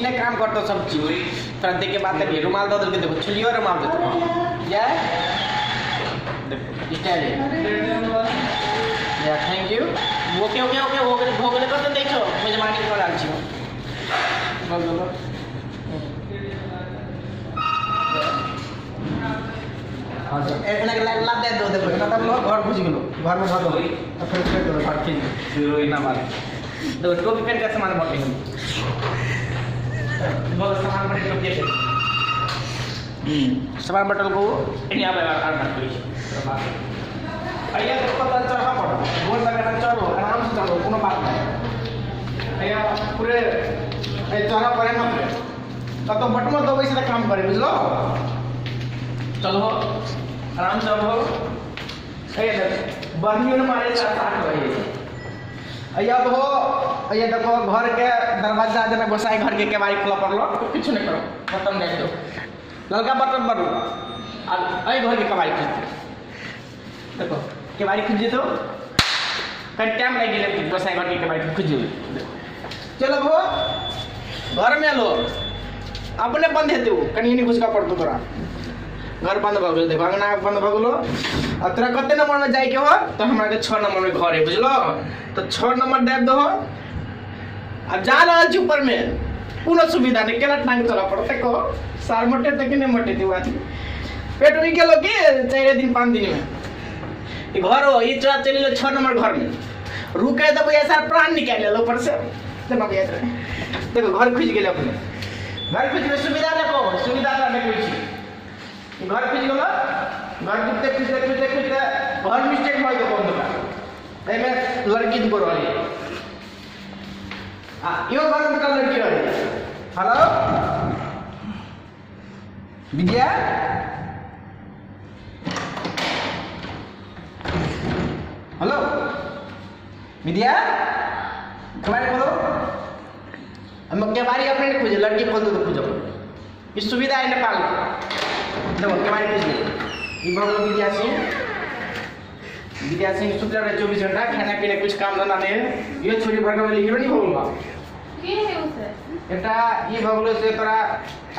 ने काम करतो सब चीज थोड़ा देख के बात करिए रुमाल दो के देखो छलियो रुमाल दो या देखो स्टाइल या thank you okay okay okay हो गले कर देखो मेजबानी कर आल छी बोल बोलो हां एना के लाभ दे दो देखो ना तब घर घुस गेलो घर में धर दो फिर दो घर के जीरो इना मारे तो टोपी पहन के सामान बांटे हम बहुत सामान बांटे टोपी पे सामान बटल को इंडिया में आर बात करी अइया तो पता चढ़ा पड़ गोल लगा चढ़ो आराम से चढ़ो कोनो बात नहीं अइया पूरे ए चढ़ा पड़े मत तो बटन दबाई से काम करे बुझलो चलो आराम से हो अइया बर्नियों ने मारे साथ भाई अइया हो अइया देखो घर के दरवाजा जना गोसाई घर के केवाड़ी खोला पड़लो कुछ नहीं करो बटन दे दो ललका बटन बड़ो और अइ घर के केवाड़ी खोल देखो केवाड़ी खुल जे तो कई टाइम लग गेले गोसाई घर के केवाड़ी खुल जे चलो वो घर में लो अपने बंद हेतु कनी नहीं घुसका पड़तो तोरा घर बंद भ गेल देखो अंगना बंद भ गेलो और तोरा कते नंबर में जाय के हो तो हमरा के 6 नंबर में घर है बुझलो तो 6 नंबर दे दो अब जा रहल छी ऊपर में कोनो सुविधा नहीं केला टांग चला पड़ते को सार मोटे तक नहीं मोटे दिवा पेट उई गेलो कि 4 दिन 5 दिन में ई घर हो ई चला चलिलो 6 नंबर घर में रुके तो भैया सार प्राण निकाल लेलो ऊपर से देखो भैया देखो घर खुज गेले अपने घर खुज में सुविधा देखो सुविधा का देखो छी घर खुज गेलो घर कुत्ते घर मिस्टेक भइ गयो बंद का एमे लड़की को रही आ यो घर में का लड़की रही हेलो विद्या हेलो विद्या कमारे खोलो हम के बारी अपने खोजे लड़की खोल दो तो खोजो इस सुविधा है नेपाल देखो के बारी खोज ई भगलो विद्या सिंह सुतला रहे 24 घंटा खाना पीना कुछ काम धंधा नहीं है ये छोरी भगलो वाली हीरो नहीं होगा के है उसे एटा ये भगलो से तोरा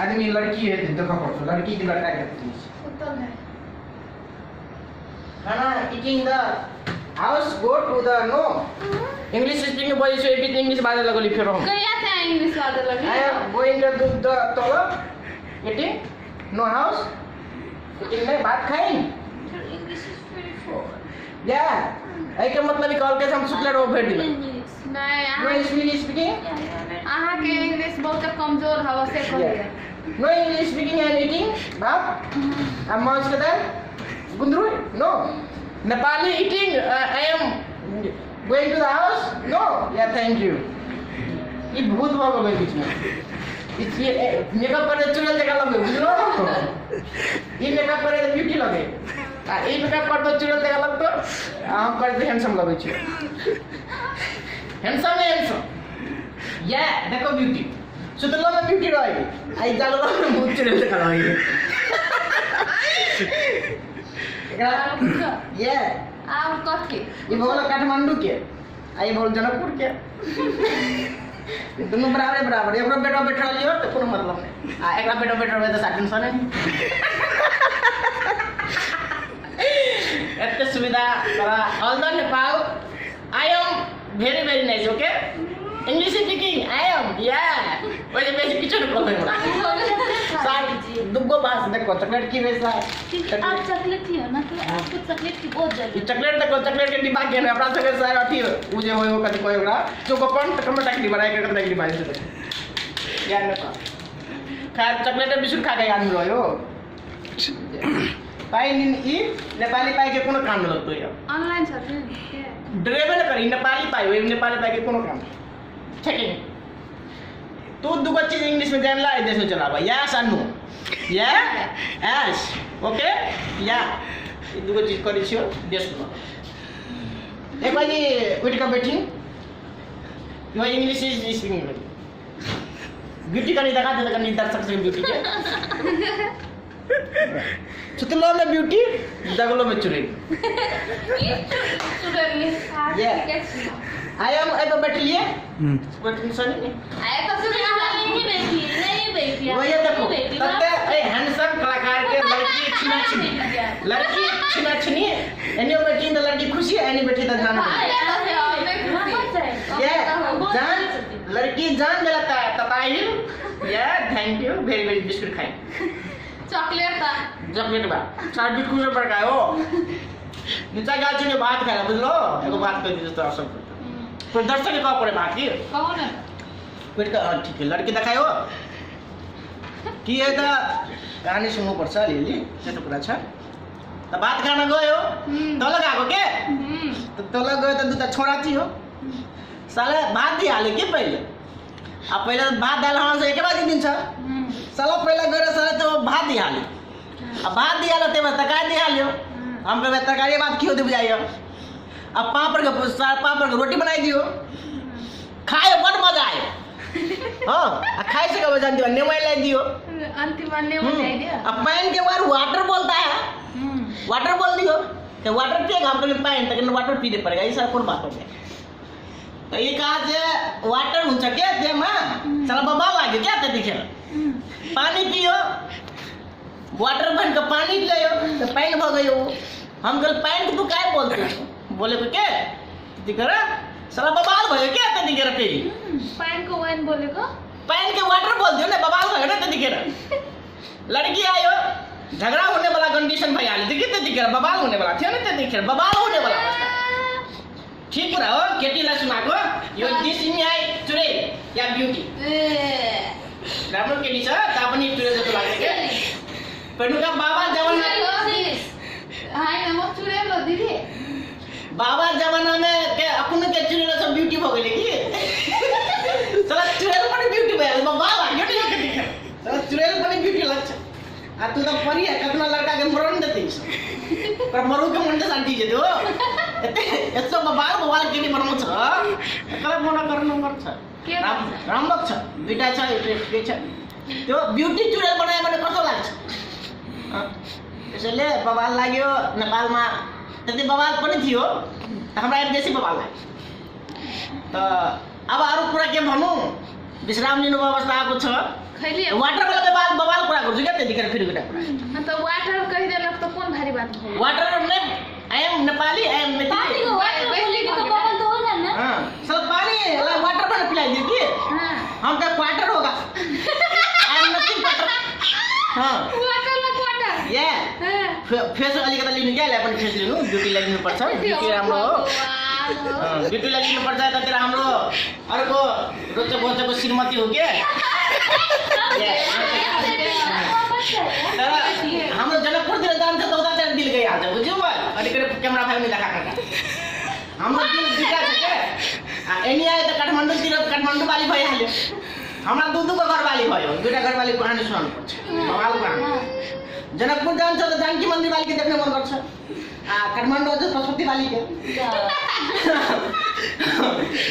आदमी लड़की है देखो पड़तो लड़की की लड़का के उत्तम है खाना eating the house go to the no English speaking boy सो एबी इंग्लिश बाजे लगली फेर हम कहिया से इंग्लिश बाजे लगी I am going to the toilet eating no house eating नहीं बात खाई इंग्लिश इज वेरी फॉर या आई के मतलब कॉल के हम सुतले रहो भेट दिला नहीं नो इंग्लिश स्पीकिंग आहा के इंग्लिश बहुत कमजोर हवा से कहिए no English speaking and eating बाप हम मौज के दे गुंदरू no Nepali eating I am going to the house no yeah thank you ये भूत भाग गए बीच में इसलिए मेकअप करे चुड़ैल जगह लगे बुझलो ये मेकअप करे तो ब्यूटी लगे आ ई मेकअप कर तो चुड़ैल जगह लगतो हम कर तो हैंडसम लगे छी हैंडसम है हैंडसम या देखो ब्यूटी सुतलो में ब्यूटी रहेगी आई जागलो में भूत चुड़ैल जगह रहेगी ये आप कथी ये बोलो काठमांडू के आई बोल जनकपुर के दोनों बराबर एकरो बेटा बैठा लियो तो कोनो मतलब नहीं आ एकरा बेटा बैठा रहे तो साकिन सने एते सुविधा तोरा all the Nepal I am very very nice okay English speaking I am या ओए बेसी किछु न बोल हमरा साथ दुगो बात देखो चॉकलेट की वैसा आप चॉकलेट ही हो ना तो आपको चॉकलेट की बहुत जरूरत चॉकलेट देखो चॉकलेट के डिब्बा के अपना सके सारे अथी उ जे होय कथि कोइ ओकरा चोकोपन त कम टाकी डिब्बा के कम टाकी डिब्बा से यार न खैर चॉकलेट बिस्कुट खा के आदमी रह्यो पाई इन ई नेपाली पाई के कोनो काम न लगतो यार ऑनलाइन चॉकलेट ड्राइवर न करी नेपाली पाई ओइ नेपाली पाई के कोनो काम चेकिंग तू दुगो चीज इंग्लिश में जानला ए देश में चलाबा या सानू या एस ओके या ये दुगो चीज करी छियो देश में एक बार ये उठ का बैठी यो इंग्लिश इज स्पीकिंग ब्यूटी का नहीं दिखा दे नहीं दर्शक से ब्यूटी के सुतलो में ब्यूटी जगलो में चुरी आई एम ए तो बैठ लिए कोई टेंशन नहीं आए तो सुन नहीं देखिए लड़की छिना छिनी एने बैठी त लड़की खुशी एने बैठी त जान ये जान लड़की जान देला तपाईँ या thank you very very biscuit खाए चॉकलेट था चॉकलेट बा सारा बिस्कुट से पड़का हो नीचा गाल छे बात खाला बुझलो एगो बात कर दी तो सब तो दर्शक के कह पड़े बात की कहो ना पेट का ठीक है लड़की देखायो की है त कहानी सुन्नु पर्छ अलिअलि त्यो त कुरा छ त बात गर्न गयो तल गएको के तल गयो त दुटा छोरा थियो साले भात दिइहाल्यो के पहिले अब पहिले भात दाल हाल्छ एकै बाजी दिन्छ साला पहिला गएर साले त्यो भात दिइहाल्यो अब भात दिइहाल्यो त्यसमा तरकारी दिइहाल्यो हम कहबे तरकारी बात क्यों दे बुझाइयो अब पापड़ के रोटी बनाई दियो खायो बड़ मजा आयो हाँ खाए से कब जानती हो नेवाई लाई दियो अंतिम में नेवाई लाई दिया अब पैन के बाद वाटर बोलता है वाटर बोल दियो तो वाटर पिएगा हमको पैन तक वाटर पीने पड़ेगा ये सारा कौन बात हो गया तो ये कहा जे वाटर हुन्छ के तेमा चला बाबा लाग्यो क्या त दिखे पानी पियो वाटर बन के पानी पियो तो पैन भ गयो हम कल पैन तू काय बोलते बोले को के दिख रहा साला बवाल भयो क्या त दिखेर फेरि पैन को वाइन बोलेको पैन के वाटर बोल दियो ना बवाल भयो न त दिखेर लड़की आयो झगड़ा होने वाला कंडीशन भइहाल्यो देखि त दिखेर बवाल होने वाला थियो नि त दिखेर बवाल होने वाला ठीक कुरा हो केटीलाई सुनाको यो दिसिमी आइ चुरे या ब्युटी राम्रो केटी छ तापनि चुरे जस्तो लाग्छ के पेनुका बाबा जमाना हाय नमो चुरे लो दिदी बाबा जमाना में के अपन के चुरेल सब ब्यूटी भ गइले कि चला चुरेल पनि ब्यूटी भयो बाबा लाग्यो नि के दिखे चला चुरेल पनि ब्यूटी लाग्छ आ तू त परी है कतना लड़का के मरण देते पर मरु के मन शांति जे दो यस्तो बाबा के नि बनाउँछ कला मना गर्नु पर्छ के राम्रो छ दुईटा छ के छ त्यो ब्यूटी चुरेल बनाए भने कस्तो लाग्छ त्यसैले बवाल लाग्यो नेपालमा त्यति बवाल पनि थियो हमरा बेसी बवाल लाग्यो त अब अरु कुरा के भन्नु विश्राम लिनु अवस्था आएको छ खैली वाटर वाला बवाल कुरा गर्छु के त्यतिखेर फेरि गुटा कुरा त वाटर कहि देलक त कोन भारी बात भयो वाटर में I am Nepali I am Nepali पानी को वाटर बोलने की तो बवाल तो होगा ना हां सब पानी वाटर में पिला दियो कि हां हम तो क्वार्टर होगा आई एम नथिंग क्वार्टर हां वाटर ला क्वार्टर ये फेस अलिकता लिनु के अपन फेस लिनु ब्युटी लाग्नु पर्छ ब्युटी राम्रो हो ब्युटी लाग्नु पर्छ त्यतिर हाम्रो अर्को रोचक बोचको श्रीमती हो के तर हाम्रो जनकपुरतिर जान्छ त उता चाहिँ दिल गइहाल्छ बुझ्यौ अलिकति क्यामेरा फाइलमा देखाएको हाम्रो दिल दुईटा छ के एनी आयो त काठमाडौँ बाली भइहाल्यो हमरा दुधुको घरवाली भयो दुईटा घरवाली कहानी सुनाउनु पर्छ बवाल कहानी जनकपुर जान्छ त जानकी मन्दिर बाली के देख्न मन गर्छ काठमाडौँ अझ पशुपति बाली के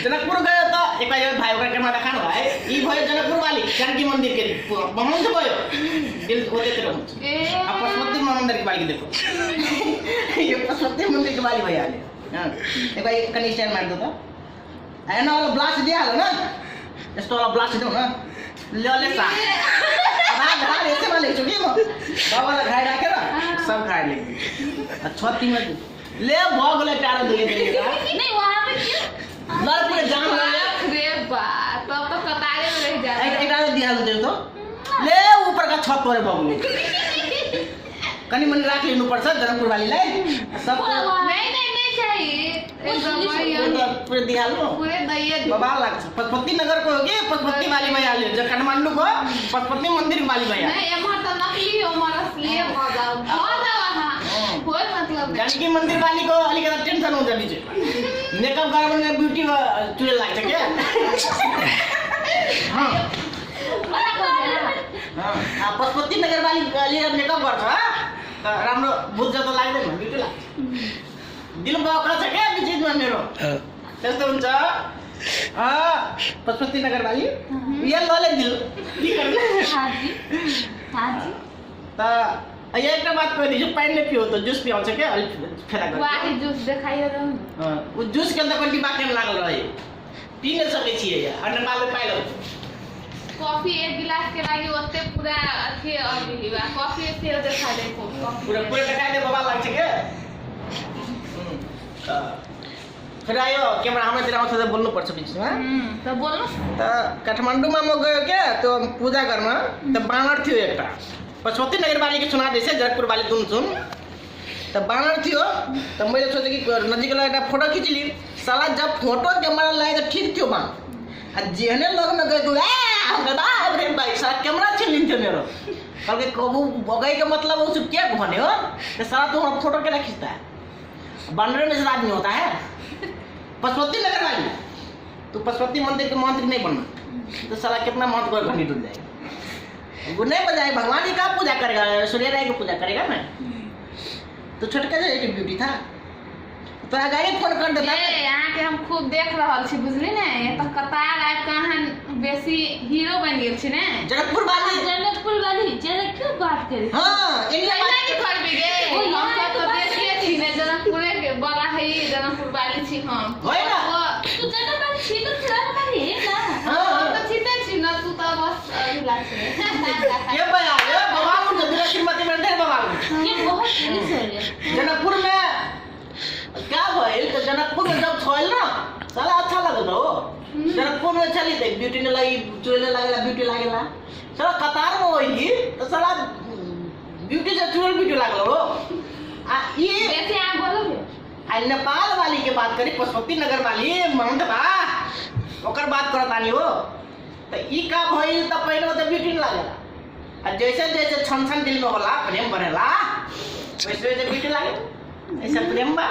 जनकपुर गयो त एक भाइ भाइको क्यामेरा देखाउनु भाइ यी भयो जनकपुर बाली जानकी मन्दिर के बनाउँछ भयो दिल ओतेतिर हुन्छ पशुपति मन्दिर के बाली देखो यो पशुपति मन्दिर के बाली भइहाल्यो एक भाइ कनि स्ट्यान्ड मार्दो त हैन वाला ब्लास्ट दिइहाल्यो न यस्तो वाला ब्लास्ट दिउ न ले सा घाड ऐसे वाले छु कि म बाबालाई घाड राखेर सब घाड ले छत्ती में ले भगले टाढो दुगे देगा नहीं वहां पे क्यों लड़ पूरे जाम रे बा तब तो कतारे में रह जा एक आदमी दिहाल्नु दियो त ले ऊपर का छत तोरे बग्नु कनि मन राख लिनु पर्छ जनकपुर वालीलाई सब नहीं चाहिए पूरे दिहाल्नु पूरे दैये बाबा लाग्छ पशुपति नगर को होगी पशुपति वाली में हाल्यो जो काठमाडौँ को पशुपति मंदिर वाली में नहीं एमा त नकली हो मर असली मजा वहां कोई मतलब जानकी मंदिर वाली को अलिकति टेंशन हुन्छ बिचे मेकअप गरेर भने ब्युटी चुरे लाग्छ के हां पशुपति नगर वाली मेकअप गर्छ त राम्रो बुझ्छ त लाग्दैन ब्युटी लाग्छ दिल बक्रा छ के बिचमा मेरो त्यस्तो हुन्छ पशुपति नगर वाली ये लले दिल की गर्ने हां जी त एउटा बात कहि दिन्छु पानी पियो त जुस पिउँछ के अलि फेरा गर्छ वाही जुस देखाइरहनु उ जुस के त कति बाक्य लागल रहे पिन सके छिए या नेपालले पाइलो कॉफी एक गिलास के लागी ओते पूरा अथी अभी बा कॉफी से देखा दे कॉफी पूरा पूरा टका दे बाबा लाग छै के फिर आयो कैमरा हमरा तेरा से बोलनो पड़ बीच में तो बोलो त काठमांडू में हम गयो के तो पूजा करना त बानर थियो एकटा पशुपति नगर वाली के सुना देसे जगतपुर वाली तुम सुन त बानर थियो त मैले सोचे कि नजिक ला एकटा फोटो खींच ली साला जब फोटो कैमरा लाए त ठीक थियो बा आ जेहने लोग न गए दुआ गदा अरे भाई साला कैमरा छीन थियो मेरो कल के कबू बगई के मतलब उस क्या घने हो त साला तू फोटो केला खींचता है बानर में से आदमी होता है पशुपति नगर वाली तू पशुपति मंदिर के मंत्री नहीं बनना तो साला कितना महत्व का घनी डूब जाएगा वो नहीं बजाए भगवान जी का पूजा करेगा सूर्य राय की पूजा करेगा ना तो छोटका जो एक ब्यूटी था तो गाड़ी फोन कर देता ये यहाँ के हम खूब देख रहल छी बुझली ने ये तो कतार आब कहां बेसी हीरो बन गेल छी ने जनकपुर वाली जरा क्यों बात करे हां इंडिया पहले की कर भी गे हम सब तो देखिए छी ने जनकपुर के बड़ा है ये जनकपुर वाली छी हम होय ना तू जरा बात छी तो चला वाली है ना हां तो छीते छी ना तू तो बस हिला छे ये भैया ये बाबा को जरा श्रीमती मंदिर बाबा ये बहुत पुलिस है जनकपुर में क्या भइल तो जनकपुर में जब छोइल ना साला अच्छा लगता हो जनकपुर में चली देख ब्यूटी ने लगी चुड़ैले लागला ब्यूटी लागला साला कतार में होई तो साला ब्यूटी से चुड़ैल ब्यूटी लागल हो आ ये ऐसे आप बोलोगे आ नेपाल वाली के बात करी पशुपति नगर वाली माउंट बा ओकर बात करत आनी हो तो ई का भइल त पहिले तो ब्यूटी ने लागला आ जैसे जैसे छन छन दिल में होला प्रेम बढ़ेला वैसे वैसे ब्यूटी लागे ऐसा प्रेम बा